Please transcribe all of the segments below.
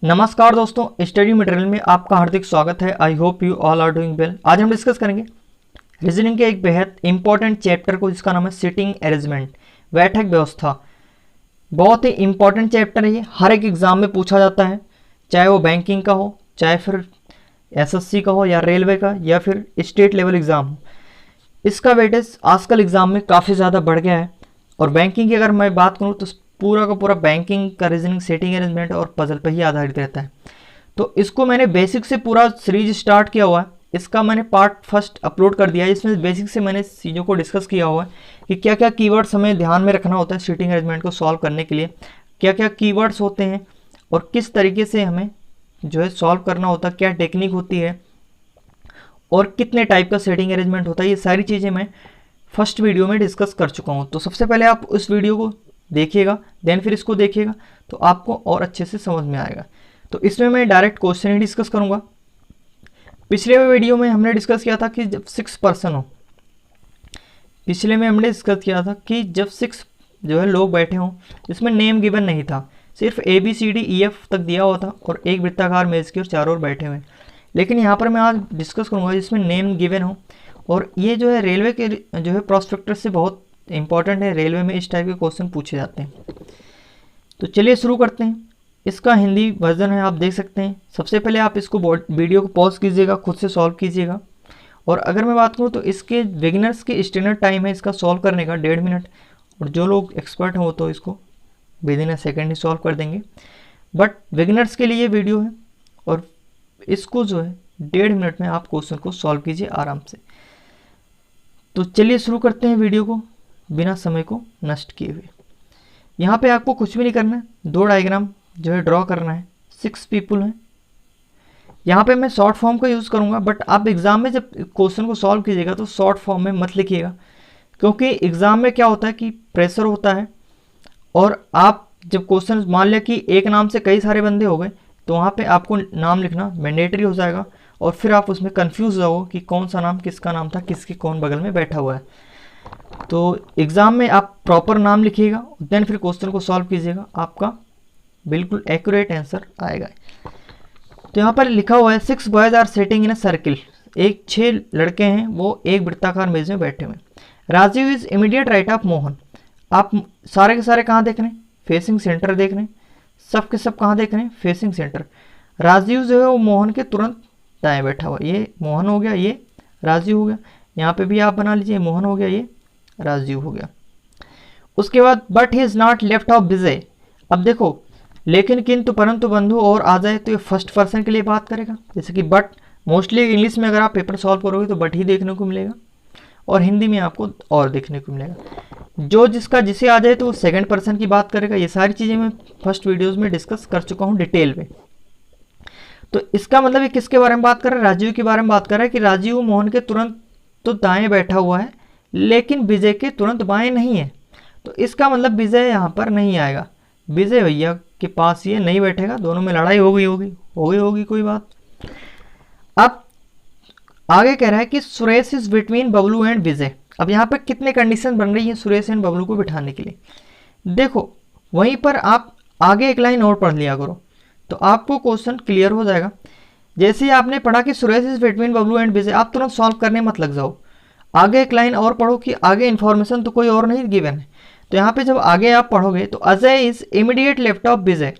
नमस्कार दोस्तों, study material में आपका हार्दिक स्वागत है। I hope you all are doing well. आज हम डिस्कस करेंगे रीजनिंग के एक बेहद इंपॉर्टेंट चैप्टर को, जिसका नाम है सिटिंग अरेंजमेंट, बैठक व्यवस्था। बहुत ही इंपॉर्टेंट चैप्टर है ये, हर एक एग्जाम में पूछा जाता है, चाहे वो बैंकिंग का हो, चाहे फिर एसएससी का हो, या रेलवे का, या फिर स्टेट लेवल एग्ज़ाम हो। इसका वेटेज आजकल एग्ज़ाम में काफ़ी ज़्यादा बढ़ गया है। और बैंकिंग की अगर मैं बात करूँ तो पूरा का पूरा बैंकिंग का रीजनिंग, सेटिंग अरेंजमेंट और पजल पर ही आधारित रहता है। तो इसको मैंने बेसिक से पूरा सीरीज स्टार्ट किया हुआ है। इसका मैंने पार्ट फर्स्ट अपलोड कर दिया है, इसमें बेसिक से मैंने चीज़ों को डिस्कस किया हुआ है कि क्या क्या कीवर्ड्स हमें ध्यान में रखना होता है सीटिंग अरेंजमेंट को सॉल्व करने के लिए, क्या क्या कीवर्ड्स होते हैं और किस तरीके से हमें जो है सॉल्व करना होता है, क्या टेक्निक होती है और कितने टाइप का सेटिंग अरेंजमेंट होता है। ये सारी चीज़ें मैं फर्स्ट वीडियो में डिस्कस कर चुका हूँ। तो सबसे पहले आप उस वीडियो को देखिएगा, देन फिर इसको देखिएगा, तो आपको और अच्छे से समझ में आएगा। तो इसमें मैं डायरेक्ट क्वेश्चन ही डिस्कस करूँगा। पिछले वीडियो में हमने डिस्कस किया था कि जब 6 पर्सन हो, पिछले में हमने डिस्कस किया था कि जब 6 जो है लोग बैठे हों, जिसमें नेम गिवन नहीं था, सिर्फ ABCDEF तक दिया हुआ था और एक वृत्ताकार मेज की और चारों ओर बैठे हुए। लेकिन यहाँ पर मैं आज डिस्कस करूँगा जिसमें नेम गिवन हो, और ये जो है रेलवे के जो है प्रोस्पेक्टस से बहुत इंपॉर्टेंट है। रेलवे में इस टाइप के क्वेश्चन पूछे जाते हैं। तो चलिए शुरू करते हैं। इसका हिंदी वर्जन है, आप देख सकते हैं। सबसे पहले आप इसको वीडियो को पॉज कीजिएगा, खुद से सॉल्व कीजिएगा। और अगर मैं बात करूँ तो इसके बिगिनर्स के स्टैंडर्ड टाइम है इसका सॉल्व करने का 1.5 मिनट, और जो लोग एक्सपर्ट हैं वो तो इसको with in a second he solve कर देंगे। बट बिगिनर्स के लिए ये वीडियो है, और इसको जो है 1.5 मिनट में आप क्वेश्चन को सॉल्व कीजिए आराम से। तो चलिए शुरू करते हैं वीडियो को बिना समय को नष्ट किए हुए। यहाँ पे आपको कुछ भी नहीं करना है, 2 डायग्राम जो है ड्रॉ करना है। 6 पीपल हैं। यहाँ पे मैं शॉर्ट फॉर्म का यूज़ करूँगा, बट आप एग्ज़ाम में जब क्वेश्चन को सॉल्व कीजिएगा तो शॉर्ट फॉर्म में मत लिखिएगा, क्योंकि एग्ज़ाम में क्या होता है कि प्रेशर होता है। और आप जब क्वेश्चन मान लिया कि एक नाम से कई सारे बंदे हो गए, तो वहाँ पे आपको नाम लिखना मैंडेटरी हो जाएगा, और फिर आप उसमें कंफ्यूज जाओगे कि कौन सा नाम किसका नाम था, किसके कौन बगल में बैठा हुआ है। तो एग्ज़ाम में आप प्रॉपर नाम लिखिएगा, देन फिर क्वेश्चन को सॉल्व कीजिएगा, आपका बिल्कुल एक्यूरेट आंसर आएगा। तो यहाँ पर लिखा हुआ है 6 boys are sitting in a circle. 6 लड़के हैं, वो एक वृत्ताकार मेज में बैठे हुए। Rajiv is immediate right of Mohan. आप सारे के सारे कहाँ देख रहे हैं? फेसिंग सेंटर देख रहे हैं। सब के सब कहाँ देख रहे हैं? Facing centre. राजीव जो है वो मोहन के तुरंत दाएं बैठा हुआ। ये मोहन हो गया, ये राजीव हो गया। यहाँ पे भी आप बना लीजिए, मोहन हो गया, ये राजीव हो गया। उसके बाद but he is not left of Vijay. अब देखो, लेकिन किंतु परंतु बंधु और आ जाए तो ये फर्स्ट पर्सन के लिए बात करेगा, जैसे कि बट। मोस्टली इंग्लिश में अगर आप पेपर सॉल्व करोगे तो बट ही देखने को मिलेगा, और हिंदी में आपको और देखने को मिलेगा। जो जिसका जिसे आ जाए तो वो सेकंड पर्सन की बात करेगा। ये सारी चीज़ें मैं फर्स्ट वीडियोज़ में डिस्कस कर चुका हूँ डिटेल में। तो इसका मतलब ये किसके बारे में बात कर रहा है? राजीव के बारे में बात कर रहा है कि राजीव मोहन के तुरंत तो दाएं बैठा हुआ है, लेकिन विजय के तुरंत बाएं नहीं है। तो इसका मतलब विजय यहाँ पर नहीं आएगा। विजय भैया के पास ये नहीं बैठेगा, दोनों में लड़ाई हो गई होगी कोई बात। अब आगे कह रहा है कि Suresh is between Bablu and Vijay. अब यहाँ पर कितने कंडीशन बन रही है सुरेश एंड बबलू को बिठाने के लिए? देखो, वहीं पर आप आगे एक लाइन और पढ़ लिया करो, तो आपको क्वेश्चन क्लियर हो जाएगा। जैसे ही आपने पढ़ा कि Suresh is between Bablu and Vijay, आप तुरंत सॉल्व करने मत लग जाओ। आगे एक लाइन और पढ़ो कि आगे इन्फॉर्मेशन तो कोई और नहीं गिवन है। तो यहाँ पे जब आगे आप पढ़ोगे तो Ajay is immediate left of Vijay,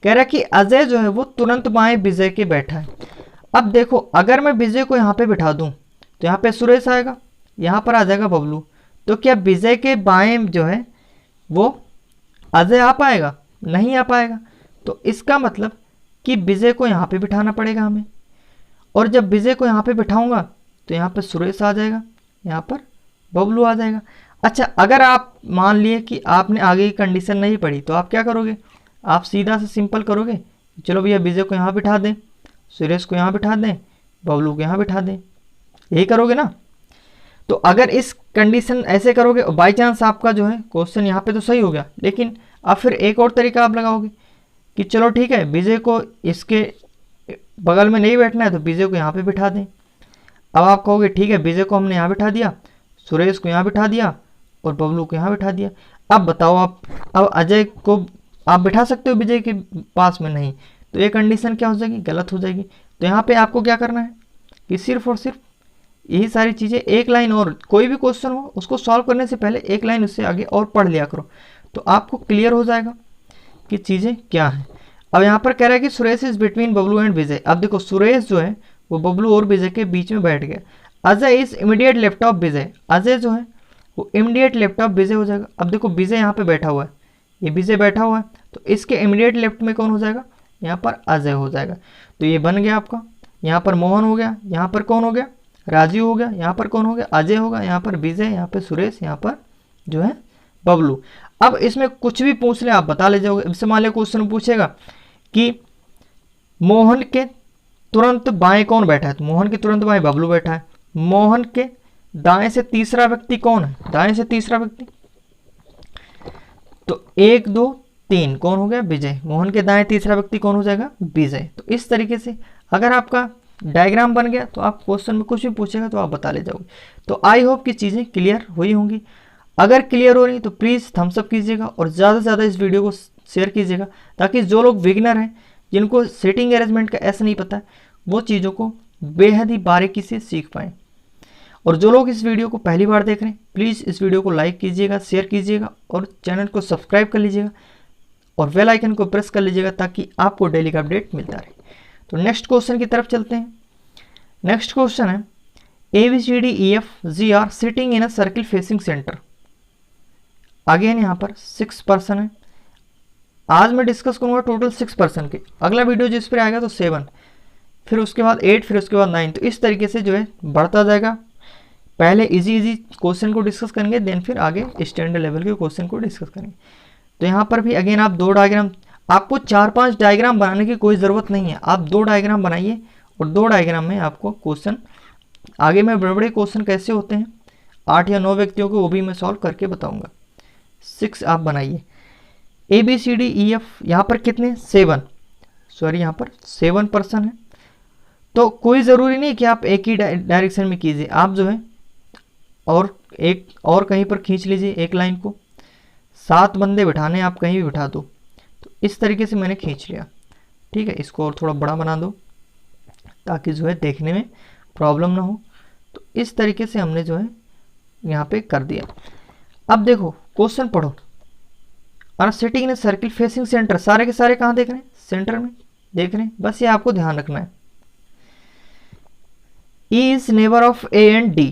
कह रहा है कि अजय जो है वो तुरंत बाएं विजय के बैठा है। अब देखो, अगर मैं विजय को यहाँ पे बिठा दूँ तो यहाँ पे सुरेश आएगा, यहाँ पर आ जाएगा बबलू। तो क्या विजय के बाएं जो है वो अजय आ पाएगा? नहीं आ पाएगा। तो इसका मतलब कि विजय को यहाँ पे बिठाना पड़ेगा हमें, और जब विजय को यहाँ पे बिठाऊंगा तो यहाँ पे सुरेश आ जाएगा, यहाँ पर बबलू आ जाएगा। अच्छा, अगर आप मान लिए कि आपने आगे की कंडीशन नहीं पढ़ी, तो आप क्या करोगे? आप सीधा से सिंपल करोगे, चलो भैया विजय को यहाँ बिठा दें, सुरेश को यहाँ बिठा दें, बबलू को यहाँ बिठा दें, यही करोगे ना। तो अगर इस कंडीशन ऐसे करोगे, बाई चांस आपका जो है क्वेश्चन यहाँ पे तो सही हो गया, लेकिन अब फिर एक और तरीका आप लगाओगे कि चलो ठीक है, विजय को इसके बगल में नहीं बैठना है तो विजय को यहाँ पे बिठा दें। अब आप कहोगे ठीक है, विजय को हमने यहाँ बिठा दिया, सुरेश को यहाँ बिठा दिया और बबलू को यहाँ बिठा दिया। अब बताओ आप, अब अजय को आप बिठा सकते हो विजय के पास में? नहीं। तो ये कंडीशन क्या हो जाएगी, गलत हो जाएगी। तो यहाँ पे आपको क्या करना है कि सिर्फ और सिर्फ यही सारी चीज़ें, एक लाइन और कोई भी क्वेश्चन हो उसको सॉल्व करने से पहले एक लाइन उससे आगे और पढ़ लिया करो, तो आपको क्लियर हो जाएगा कि चीज़ें क्या हैं। अब यहाँ पर कह रहा है कि Suresh is between Bablu and Vijay. अब देखो सुरेश जो है वो बबलू और विजय के बीच में बैठ गया। Ajay is immediate left of Vijay, Ajay जो है वो इमीडिएट लेफ्ट ऑफ विजय हो जाएगा। अब देखो विजय यहाँ पे बैठा हुआ है, ये विजय बैठा हुआ है, तो इसके इमीडिएट लेफ्ट में कौन हो जाएगा, यहाँ पर अजय हो जाएगा। तो ये बन गया आपका, यहाँ पर मोहन हो गया, यहाँ पर कौन हो गया, राजीव हो गया, यहाँ पर कौन हो गया, अजय होगा, यहाँ पर विजय, यहाँ पर सुरेश, यहाँ पर जो है बबलू। अब इसमें कुछ भी पूछ ले आप बता ले जाओगे। इससे मान लिया क्वेश्चन पूछेगा कि मोहन के तुरंत बाएं कौन बैठा है, तो मोहन के तुरंत बाएं बबलू बैठा है। मोहन के दाएं से तीसरा व्यक्ति कौन है, दाएं से तीसरा व्यक्ति, तो 1 2 3 कौन हो गया, विजय। मोहन के दाएं तीसरा व्यक्ति कौन हो जाएगा, विजय। तो इस तरीके से अगर आपका डायग्राम बन गया तो आप क्वेश्चन में कुछ भी पूछेगा तो आप बता ले जाओगे। तो आई होप कि चीज़ें क्लियर हुई होंगी। अगर क्लियर हो रही तो प्लीज़ थम्स अप कीजिएगा और ज़्यादा से ज़्यादा इस वीडियो को शेयर कीजिएगा, ताकि जो लोग बिगिनर हैं, जिनको सेटिंग अरेंजमेंट का ऐसा नहीं पता है, वो चीज़ों को बेहद ही बारीकी से सीख पाएँ। और जो लोग इस वीडियो को पहली बार देख रहे हैं, प्लीज़ इस वीडियो को लाइक कीजिएगा, शेयर कीजिएगा और चैनल को सब्सक्राइब कर लीजिएगा और बेल आइकन को प्रेस कर लीजिएगा, ताकि आपको डेली का अपडेट मिलता रहे। तो नेक्स्ट क्वेश्चन की तरफ चलते हैं। नेक्स्ट क्वेश्चन है ABCDEFG are sitting in a circle facing centre. Again यहाँ पर 6 पर्सन है। आज मैं डिस्कस करूँगा टोटल 6 पर्सन के। अगला वीडियो जिस पर आएगा तो 7, फिर उसके बाद 8, फिर उसके बाद 9। तो इस तरीके से जो है बढ़ता जाएगा। पहले इजी क्वेश्चन को डिस्कस करेंगे, देन फिर आगे स्टैंडर्ड लेवल के क्वेश्चन को डिस्कस करेंगे। तो यहाँ पर भी अगेन आप 2 डायग्राम, आपको 4-5 डायग्राम बनाने की कोई ज़रूरत नहीं है। आप 2 डायग्राम बनाइए और 2 डायग्राम में आपको क्वेश्चन, आगे में बड़े बड़े क्वेश्चन कैसे होते हैं 8 या 9 व्यक्तियों को, वो भी मैं सॉल्व करके बताऊँगा। 6 आप बनाइए। ABCDEF यहाँ पर कितने, 7, सॉरी यहाँ पर 7 पर्सन है। तो कोई ज़रूरी नहीं कि आप एक ही डायरेक्शन में कीजिए, आप जो है और एक और कहीं पर खींच लीजिए एक लाइन को। 7 बंदे बिठाने, आप कहीं भी बिठा दो। तो इस तरीके से मैंने खींच लिया, ठीक है। इसको और थोड़ा बड़ा बना दो ताकि जो है देखने में प्रॉब्लम ना हो। तो इस तरीके से हमने जो है यहाँ पे कर दिया। अब देखो क्वेश्चन पढ़ो। और sitting in circle facing centre, सारे के सारे कहाँ देख रहे हैं, सेंटर में देख रहे हैं। बस ये आपको ध्यान रखना है। E is neighbour of A and D।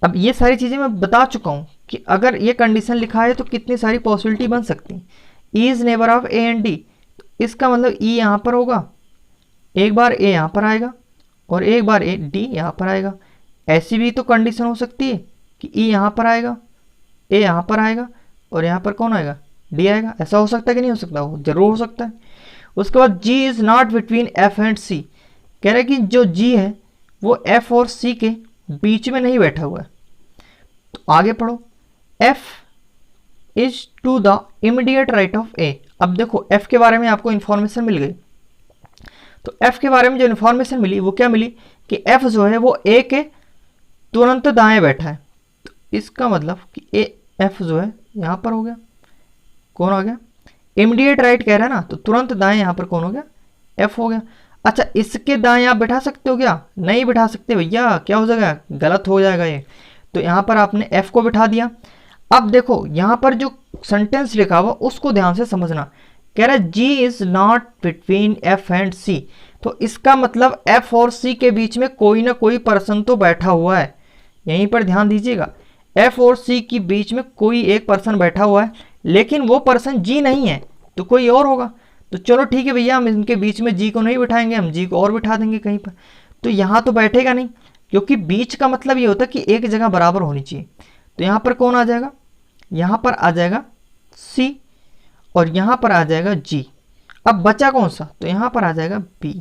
अब ये सारी चीज़ें मैं बता चुका हूँ कि अगर ये कंडीशन लिखा है तो कितनी सारी पॉसिबिलिटी बन सकती हैं। E is neighbour of A and D, इसका मतलब E यहाँ पर होगा, एक बार A यहाँ पर आएगा और एक बार D यहाँ पर आएगा। ऐसी भी तो कंडीशन हो सकती है कि E यहाँ पर आएगा, A यहाँ पर आएगा और यहाँ पर कौन आएगा, D आएगा। ऐसा हो सकता है कि नहीं हो सकता, वो जरूर हो सकता है। उसके बाद G is not between F and C, कह रहा है कि जो G है वो F और C के बीच में नहीं बैठा हुआ है। तो आगे पढ़ो। F is to the immediate right of A। अब देखो F के बारे में आपको इन्फॉर्मेशन मिल गई। तो F के बारे में जो इन्फॉर्मेशन मिली वो क्या मिली कि F जो है वो A के तुरंत दाएं बैठा है। तो इसका मतलब कि F जो है यहाँ पर हो गया, कौन आ गया, इमीडिएट राइट कह रहा है ना, तो तुरंत दाएं यहाँ पर कौन हो गया, F हो गया। अच्छा, इसके दाएं आप बैठा सकते हो क्या, नहीं बैठा सकते भैया, क्या हो जाएगा, गलत हो जाएगा ये। तो यहाँ पर आपने F को बिठा दिया। अब देखो यहाँ पर जो सेंटेंस लिखा हुआ उसको ध्यान से समझना। कह रहा है G is not between F and C, तो इसका मतलब F और C के बीच में कोई ना कोई पर्सन तो बैठा हुआ है। यहीं पर ध्यान दीजिएगा, F और C के बीच में कोई एक पर्सन बैठा हुआ है, लेकिन वो पर्सन G नहीं है तो कोई और होगा। तो चलो ठीक है भैया, हम इनके बीच में G को नहीं बिठाएंगे, हम G को और बिठा देंगे कहीं पर। तो यहाँ तो बैठेगा नहीं, क्योंकि बीच का मतलब ये होता है कि एक जगह बराबर होनी चाहिए। तो यहाँ पर कौन आ जाएगा, यहाँ पर आ जाएगा C और यहाँ पर आ जाएगा G। अब बचा कौन सा, तो यहाँ पर आ जाएगा B।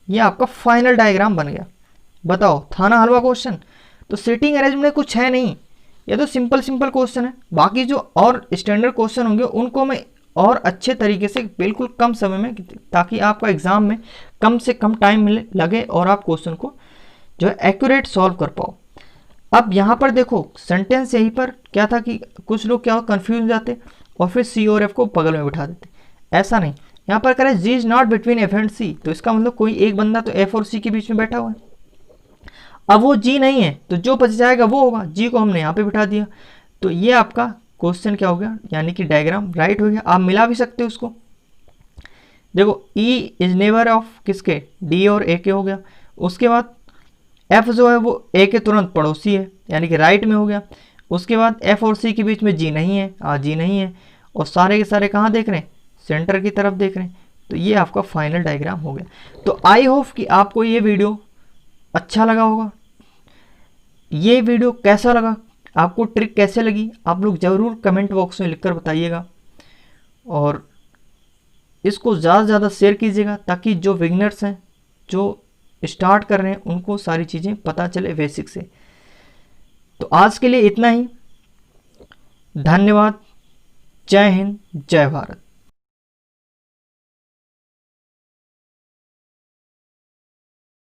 ये आपका फाइनल डायग्राम बन गया। बताओ, था ना हलवा क्वेश्चन। तो सिटिंग अरेंजमेंट में कुछ है नहीं, ये तो सिंपल क्वेश्चन है। बाकी जो और स्टैंडर्ड क्वेश्चन होंगे उनको मैं और अच्छे तरीके से बिल्कुल कम समय में, ताकि आपका एग्जाम में कम से कम टाइम मिले लगे और आप क्वेश्चन को जो है एक्यूरेट सॉल्व कर पाओ। अब यहाँ पर देखो सेंटेंस यहीं पर क्या था कि कुछ लोग क्या कंफ्यूज हो जाते और फिर C और F को बगल में बिठा देते। ऐसा नहीं, यहाँ पर करें G is not between F and C, तो इसका मतलब कोई एक बंदा तो एफ और सी के बीच में बैठा हुआ है। अब वो जी नहीं है तो जो बच जाएगा वो होगा, जी को हमने यहाँ पे बिठा दिया। तो ये आपका क्वेश्चन क्या हो गया, यानी कि डायग्राम राइट हो गया। आप मिला भी सकते हो उसको। देखो ई इज नेबर ऑफ किसके, डी और ए के हो गया। उसके बाद एफ जो है वो ए के तुरंत पड़ोसी है, यानी कि राइट में हो गया। उसके बाद एफ और सी के बीच में जी नहीं है, जी नहीं है, और सारे के सारे कहाँ देख रहे हैं, सेंटर की तरफ देख रहे हैं। तो ये आपका फाइनल डायग्राम हो गया। तो आई होप कि आपको ये वीडियो अच्छा लगा होगा। ये वीडियो कैसा लगा, आपको ट्रिक कैसे लगी, आप लोग ज़रूर कमेंट बॉक्स में लिखकर बताइएगा। और इसको ज़्यादा से ज़्यादा शेयर कीजिएगा ताकि जो बिगनर्स हैं, जो स्टार्ट कर रहे हैं, उनको सारी चीज़ें पता चले बेसिक से। तो आज के लिए इतना ही। धन्यवाद। जय हिंद, जय भारत।